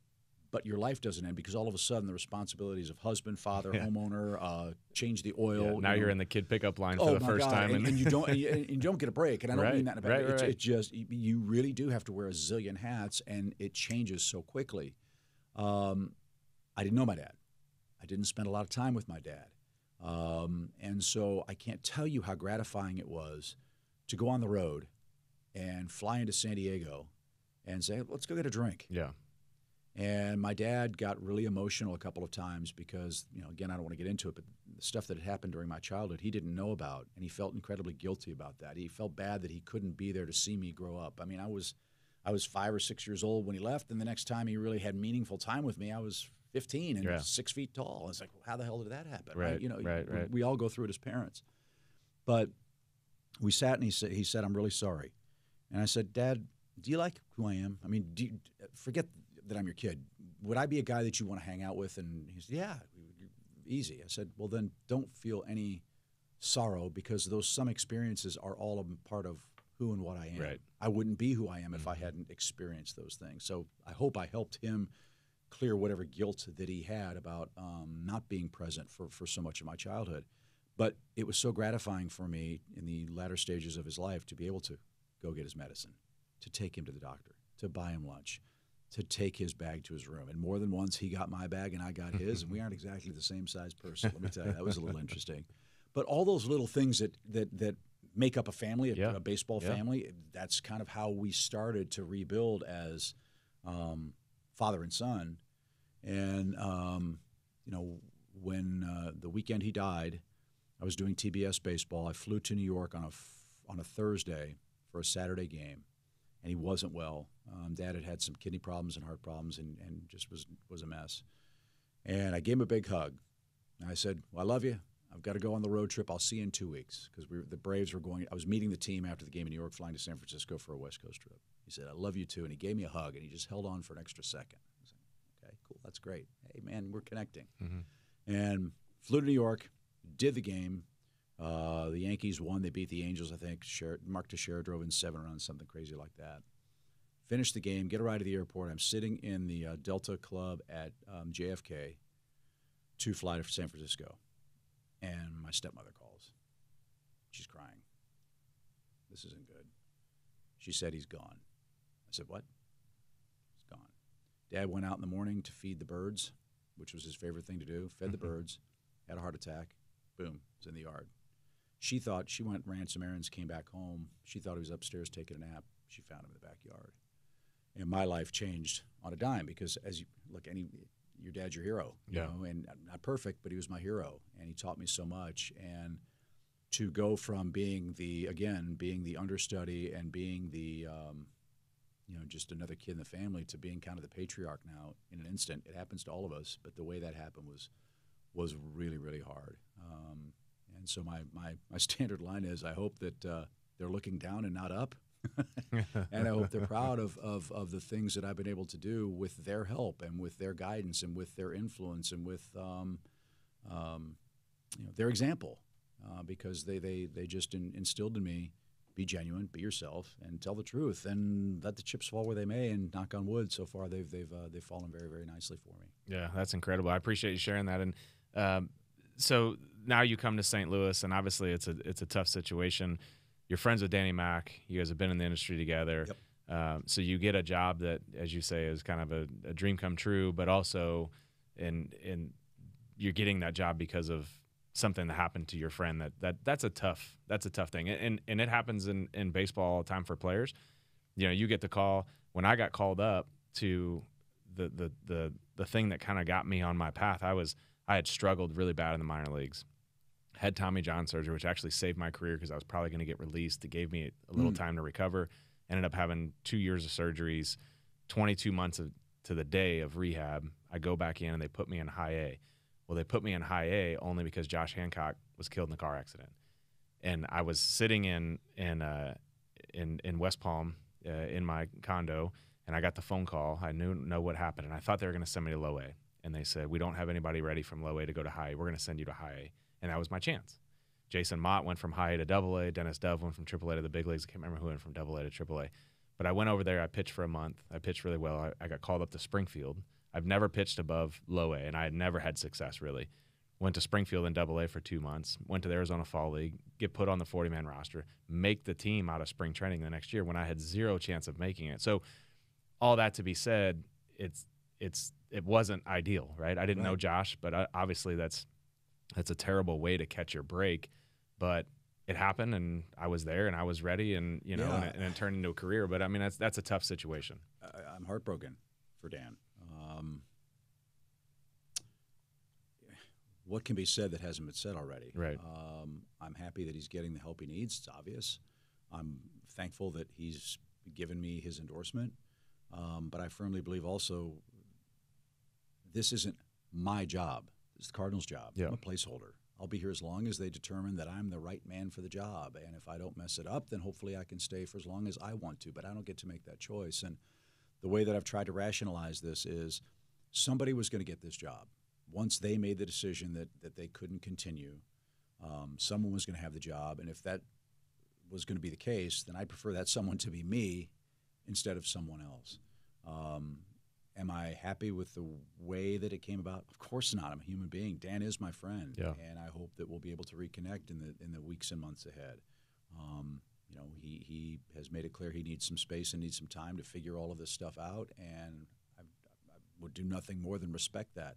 But your life doesn't end because all of a sudden the responsibilities of husband, father, homeowner, change the oil. Yeah, now you're in the kid pickup line for the first time, and you don't get a break. And I don't mean that in a bad way. Right. It's just you really do have to wear a zillion hats, and it changes so quickly. I didn't know my dad. I didn't spend a lot of time with my dad. And so I can't tell you how gratifying it was to go on the road and fly into San Diego and say, let's go get a drink. Yeah. And my dad got really emotional a couple of times because, again, I don't want to get into it, but the stuff that had happened during my childhood he didn't know about, and he felt incredibly guilty about that. He felt bad that he couldn't be there to see me grow up. I mean, I was 5 or 6 years old when he left, and the next time he really had meaningful time with me, I was 15 and 6 feet tall. It's like, well, how the hell did that happen? Right. We all go through it as parents. But we sat and he said, I'm really sorry. And I said, Dad, do you like who I am? I mean, forget that I'm your kid. Would I be a guy that you want to hang out with? And he said, yeah, easy. I said, well, then don't feel any sorrow, because some experiences are all a part of who and what I am. Right. I wouldn't be who I am if I hadn't experienced those things. So I hope I helped him clear whatever guilt that he had about not being present for so much of my childhood. But it was so gratifying for me in the latter stages of his life to be able to go get his medicine, to take him to the doctor, to buy him lunch, to take his bag to his room. And more than once, he got my bag and I got his, and we aren't exactly the same size person. Let me tell you, that was a little interesting. But all those little things that make up a family, a baseball family, that's kind of how we started to rebuild as father and son. And, when the weekend he died, I was doing TBS baseball. I flew to New York on a Thursday for a Saturday game, and he wasn't well. Dad had some kidney problems and heart problems, and just was a mess. And I gave him a big hug. And I said, well, I love you. I've got to go on the road trip. I'll see you in 2 weeks, because the Braves were going. I was meeting the team after the game in New York, flying to San Francisco for a West Coast trip. He said, I love you too. And he gave me a hug, and he just held on for an extra second. I said, okay, cool, that's great. Hey, man, we're connecting. Mm-hmm. And flew to New York, did the game. The Yankees won. They beat the Angels, I think. Mark Teixeira drove in 7 runs, something crazy like that. Finished the game, get a ride to the airport. I'm sitting in the Delta Club at JFK to fly to San Francisco. And my stepmother calls. She's crying. This isn't good. She said he's gone. I said, what? He's gone. Dad went out in the morning to feed the birds, which was his favorite thing to do. Fed the birds, had a heart attack. Boom, was in the yard. She thought, she ran some errands, came back home. She thought he was upstairs taking a nap. She found him in the backyard. And my life changed on a dime, because your dad's your hero, you know, and not perfect, but he was my hero, and he taught me so much. And to go from being the understudy and being the, just another kid in the family, to being kind of the patriarch now in an instant. It happens to all of us, but the way that happened was really, really hard. And so my standard line is, I hope that they're looking down and not up. And I hope they're proud of the things that I've been able to do with their help and with their guidance and with their influence and with their example, because they just instilled in me, be genuine, be yourself, and tell the truth, and let the chips fall where they may. And knock on wood, so far they've fallen very, very nicely for me. Yeah, that's incredible. I appreciate you sharing that. And so now you come to St. Louis, and obviously it's a tough situation. You're friends with Danny Mac. You guys have been in the industry together. Yep. So you get a job that, as you say, is kind of a dream come true, but also you're getting that job because of something that happened to your friend. That's a tough thing. And it happens in baseball all the time for players. You know, you get the call. When I got called up to the thing that kind of got me on my path, I had struggled really bad in the minor leagues. Had Tommy John surgery, which actually saved my career because I was probably going to get released. It gave me a little time to recover. Ended up having 2 years of surgeries, 22 months to the day of rehab. I go back in and they put me in high A. Well, they put me in high A only because Josh Hancock was killed in a car accident. And I was sitting in West Palm in my condo, and I got the phone call. I know what happened, and I thought they were going to send me to low A. And they said, we don't have anybody ready from low A to go to high A. We're going to send you to high A. And that was my chance. Jason Mott went from high A to double A. Dennis Dove went from triple A to the big leagues. I can't remember who went from double A to triple A. But I went over there. I pitched for a month. I pitched really well. I got called up to Springfield. I've never pitched above low A, and I had never had success, really. Went to Springfield in double A for 2 months. Went to the Arizona Fall League, get put on the 40-man roster, make the team out of spring training the next year when I had zero chance of making it. So all that to be said, it wasn't ideal, right? I didn't know Josh, but obviously that's a terrible way to catch your break, but it happened, and I was there, and I was ready, and and it turned into a career. But I mean, that's a tough situation. I'm heartbroken for Dan. What can be said that hasn't been said already? Right. I'm happy that he's getting the help he needs. It's obvious. I'm thankful that he's given me his endorsement, but I firmly believe also this isn't my job. It's the Cardinals' job. Yeah. I'm a placeholder. I'll be here as long as they determine that I'm the right man for the job. And if I don't mess it up, then hopefully I can stay for as long as I want to. But I don't get to make that choice. And the way that I've tried to rationalize this is somebody was going to get this job. Once they made the decision that they couldn't continue, someone was going to have the job. And if that was going to be the case, then I'd prefer that someone to be me instead of someone else. Am I happy with the way that it came about? Of course not. I'm a human being. Dan is my friend, and I hope that we'll be able to reconnect in the weeks and months ahead. You know, he has made it clear he needs some space and needs some time to figure all of this stuff out, and I would do nothing more than respect that.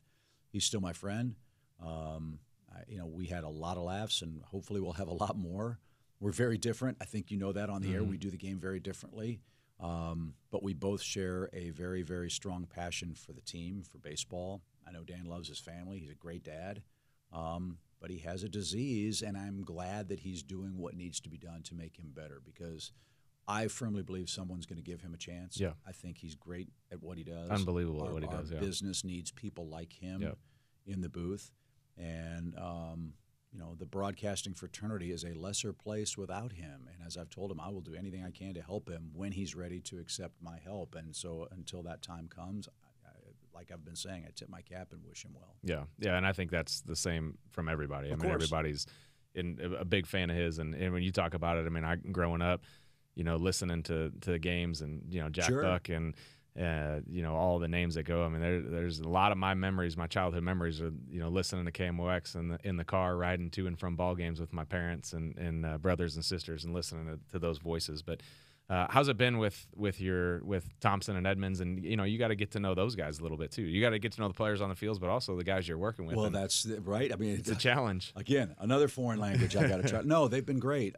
He's still my friend. You know, we had a lot of laughs, and hopefully we'll have a lot more. We're very different. I think you know that on the air. We do the game very differently. But we both share a very, very strong passion for the team, for baseball. I know Dan loves his family. He's a great dad. But he has a disease, and I'm glad that he's doing what needs to be done to make him better, because I firmly believe someone's going to give him a chance. Yeah. I think he's great at what he does. Unbelievable at what he does, Our business needs people like him in the booth. And, you know, the broadcasting fraternity is a lesser place without him. And as I've told him, I will do anything I can to help him when he's ready to accept my help. And so until that time comes, like I've been saying, I tip my cap and wish him well. Yeah, and I think that's the same from everybody. I mean, everybody's a big fan of his. And when you talk about it, I mean, growing up, you know, listening to the games and, you know, Jack Buck and, you know, all the names that go. I mean, there's a lot of my memories, my childhood memories are, you know, listening to KMOX in the car, riding to and from ball games with my parents and brothers and sisters and listening to those voices. But how's it been with Thompson and Edmonds? And, you know, you got to get to know those guys a little bit too. You got to get to know the players on the fields, but also the guys you're working with. Well, that's right. I mean, it's a challenge. Again, another foreign language I got to try. No, they've been great.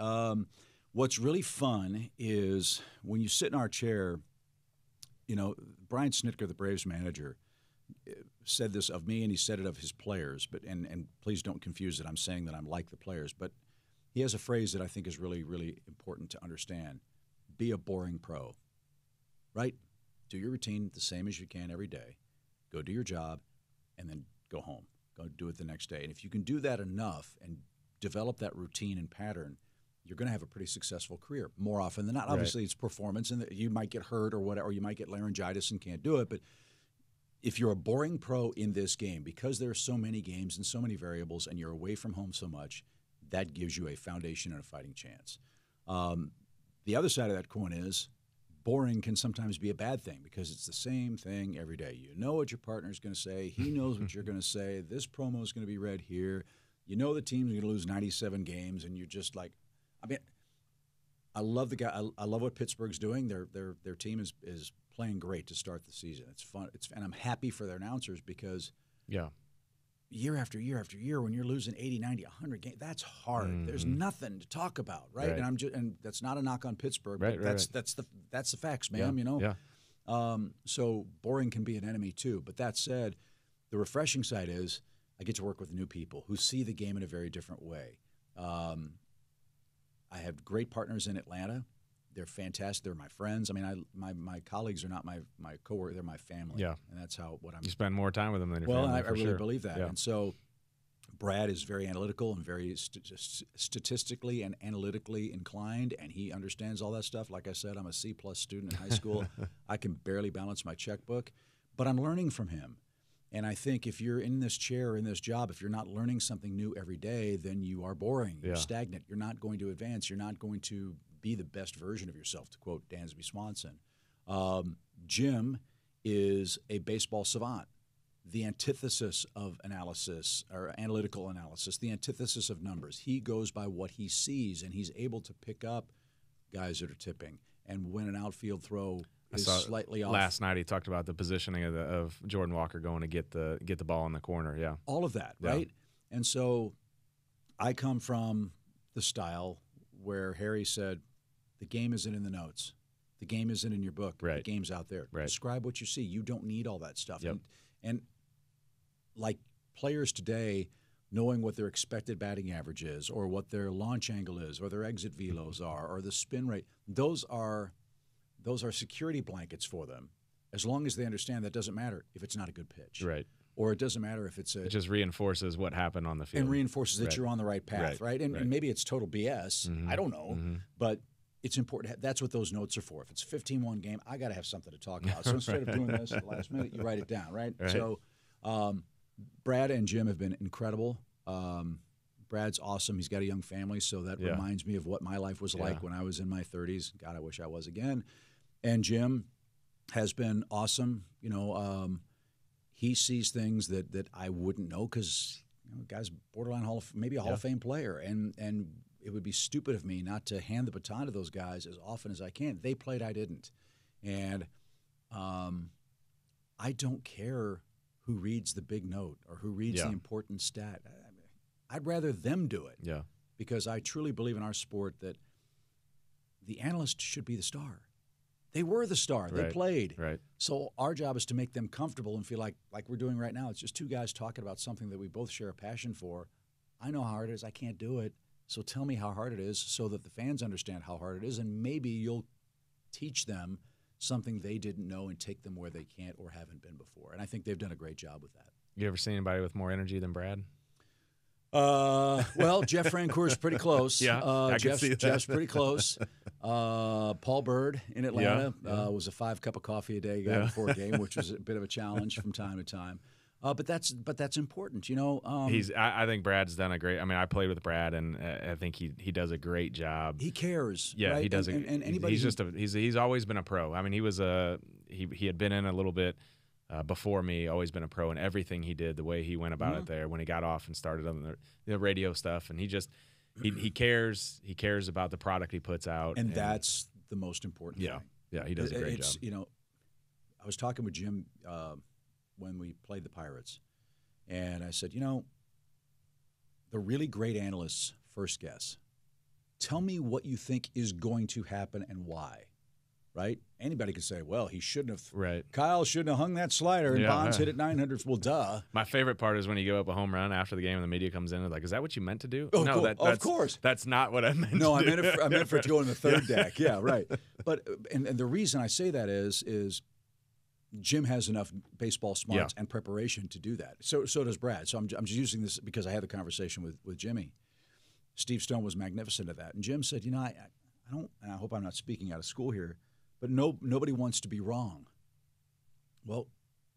What's really fun is when you sit in our chair, you know, Brian Snitker, the Braves manager, said this of me, and he said it of his players. But and please don't confuse it. I'm saying that I'm like the players. But he has a phrase that I think is really, really important to understand. Be a boring pro, right? Do your routine the same as you can every day. Go do your job, and then go home. Go do it the next day. And if you can do that enough and develop that routine and pattern, you're going to have a pretty successful career more often than not. Obviously, it's performance, and you might get hurt or whatever, or you might get laryngitis and can't do it. But if you're a boring pro in this game, because there are so many games and so many variables, and you're away from home so much, that gives you a foundation and a fighting chance. The other side of that coin is boring can sometimes be a bad thing, because it's the same thing every day. You know what your partner's going to say. He knows what you're going to say. This promo is going to be read here. You know the team's going to lose 97 games, and you're just like, I mean, I love the guy. I love what Pittsburgh's doing. Their team is playing great to start the season. It's fun. And I'm happy for their announcers, because year after year after year, when you're losing 80, 90, 100 games, that's hard. Mm-hmm. There's nothing to talk about, right? And that's not a knock on Pittsburgh. But that's the facts, ma'am. You know. Yeah. So boring can be an enemy too. But that said, the refreshing side is I get to work with new people who see the game in a very different way. I have great partners in Atlanta. They're fantastic. They're my friends. I mean, my colleagues are not my coworkers. They're my family. Yeah. And that's what I'm. You spend more time with them than your family. Well, I really believe that. Yeah. And so Brad is very analytical and very statistically and analytically inclined, and he understands all that stuff. Like I said, I'm a C+ student in high school. I can barely balance my checkbook, but I'm learning from him. And I think if you're in this chair, in this job, if you're not learning something new every day, then you are boring. You're stagnant. You're not going to advance. You're not going to be the best version of yourself, to quote Dansby Swanson. Jim is a baseball savant, the antithesis of analysis or analytical analysis, the antithesis of numbers. He goes by what he sees, and he's able to pick up guys that are tipping. And when an outfield throw is slightly off. Last night he talked about the positioning of Jordan Walker going to get the ball in the corner. Yeah, all of that, right? And so I come from the style where Harry said, "The game isn't in the notes. The game isn't in your book. Right. The game's out there. Right. Describe what you see. You don't need all that stuff." Yep. And like players today, knowing what their expected batting average is, or what their launch angle is, or their exit velos are, or the spin rate, those are security blankets for them. As long as they understand that doesn't matter if it's not a good pitch. Right. or it doesn't matter if it's it just reinforces what happened on the field. And reinforces that you're on the right path, right? And maybe it's total BS. I don't know. But it's important. That's what those notes are for. If it's a 15-1 game, I got to have something to talk about. So instead of doing this at the last minute, you write it down, right? So Brad and Jim have been incredible. Brad's awesome. He's got a young family, so that reminds me of what my life was like when I was in my 30s. God, I wish I was again. And Jim has been awesome. You know, he sees things that I wouldn't know because the guy's borderline maybe a Hall of Fame player, and it would be stupid of me not to hand the baton to those guys as often as I can. They played, I didn't, and I don't care who reads the big note or who reads the important stat. I'd rather them do it. Yeah. Because I truly believe in our sport that the analyst should be the star. They were the star. They played. Right. So our job is to make them comfortable and feel like we're doing right now. It's just two guys talking about something that we both share a passion for. I know how hard it is. I can't do it. So tell me how hard it is so that the fans understand how hard it is, and maybe you'll teach them something they didn't know and take them where they can't or haven't been before. And I think they've done a great job with that. You ever seen anybody with more energy than Brad? Well, Jeff Francoeur is pretty close. I can see that. Jeff's pretty close. Paul Bird in Atlanta was a 5 cup of coffee a day guy before a game, which was a bit of a challenge from time to time. But that's important, you know. I think Brad's done a great. I mean, I played with Brad, and I think he does a great job. He cares. Yeah, right? he does. And anybody he's always been a pro. I mean, he had been in a little bit. Before me, always been a pro in everything he did, the way he went about it there when he got off and started on the radio stuff. And he cares. He cares about the product he puts out. And that's the most important thing. Yeah, he does a great job. You know, I was talking with Jim when we played the Pirates, and I said, you know, the really great analysts first guess. Tell me what you think is going to happen and why. Right? Anybody could say, well, he shouldn't have. Right. Kyle shouldn't have hung that slider, and Bonds hit it 900. Well, duh. My favorite part is when you go up a home run after the game and the media comes in and like, is that what you meant to do? Oh, no, cool. that's, of course. That's not what I meant no, to do. I meant for it to go in the third deck. Yeah, right. But and the reason I say that is Jim has enough baseball smarts and preparation to do that. So does Brad. So I'm just using this because I had the conversation with Jimmy. Steve Stone was magnificent at that. And Jim said, you know, I don't, and I hope I'm not speaking out of school here, but nobody wants to be wrong. Well,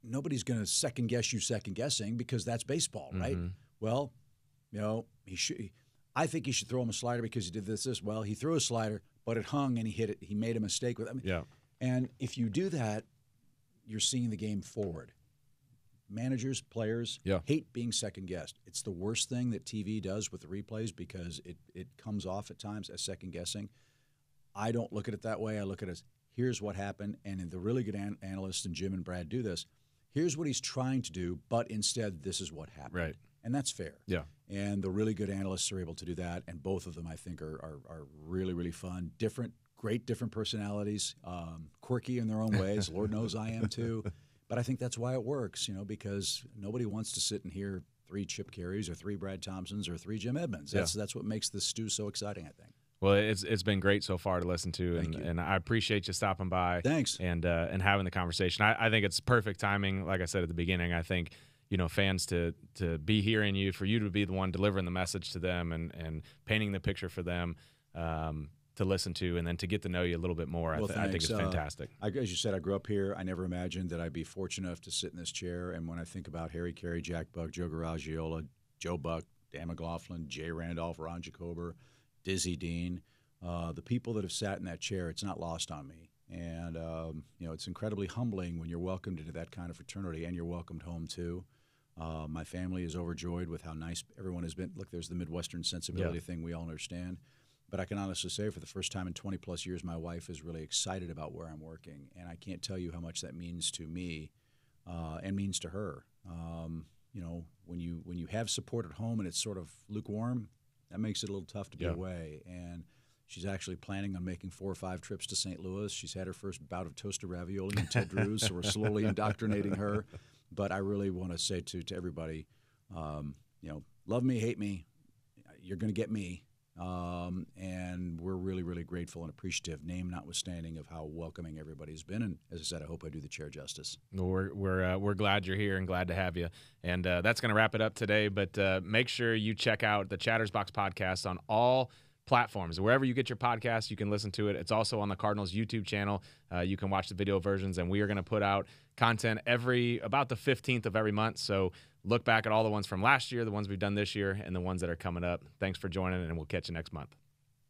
nobody's going to second-guess you second-guessing because that's baseball, right? Well, you know, I think he should throw him a slider because he did this. Well, he threw a slider, but it hung and he hit it. He made a mistake with it. And if you do that, you're seeing the game forward. Managers, players hate being second-guessed. It's the worst thing that TV does with the replays because it comes off at times as second-guessing. I don't look at it that way. I look at it as, here's what happened, and the really good analysts, and Jim and Brad do this, here's what he's trying to do, but instead this is what happened. Right. And that's fair. Yeah. And the really good analysts are able to do that, and both of them, I think, are really, really fun. Different personalities, quirky in their own ways. Lord knows I am too. But I think that's why it works, you know, because nobody wants to sit and hear 3 Chip Carays or 3 Brad Thompsons or 3 Jim Edmonds. That's what makes this stew so exciting, I think. Well, it's been great so far to listen to, and I appreciate you stopping by. Thanks. And having the conversation. I think it's perfect timing. Like I said at the beginning, I think, you know, fans to be hearing you, for you to be the one delivering the message to them and painting the picture for them to listen to, and then to get to know you a little bit more. Well, I think it's fantastic. As you said, I grew up here. I never imagined that I'd be fortunate enough to sit in this chair. And when I think about Harry Carey, Jack Buck, Joe Garagiola, Joe Buck, Dan McLaughlin, Jay Randolph, Ron Jacober, Dizzy Dean, the people that have sat in that chair, it's not lost on me. And, you know, it's incredibly humbling when you're welcomed into that kind of fraternity, and you're welcomed home, too. My family is overjoyed with how nice everyone has been. Look, there's the Midwestern sensibility thing we all understand. But I can honestly say for the first time in 20-plus years, my wife is really excited about where I'm working. And I can't tell you how much that means to me and means to her. You know, when you have support at home and it's sort of lukewarm, that makes it a little tough to be away. And she's actually planning on making 4 or 5 trips to St. Louis. She's had her first bout of toasted ravioli and Ted Drew's, so we're slowly indoctrinating her. But I really want to say to everybody, you know, love me, hate me, you're going to get me. And we're really, really grateful and appreciative, name notwithstanding, of how welcoming everybody's been. And as I said, I hope I do the chair justice. We're glad you're here and glad to have you. And that's going to wrap it up today. But make sure you check out the Chatter's Box podcast on all platforms. Wherever you get your podcast, you can listen to it. It's also on the Cardinals YouTube channel. You can watch the video versions, and we are going to put out content about the 15th of every month. So look back at all the ones from last year, the ones we've done this year, and the ones that are coming up. Thanks for joining, and we'll catch you next month.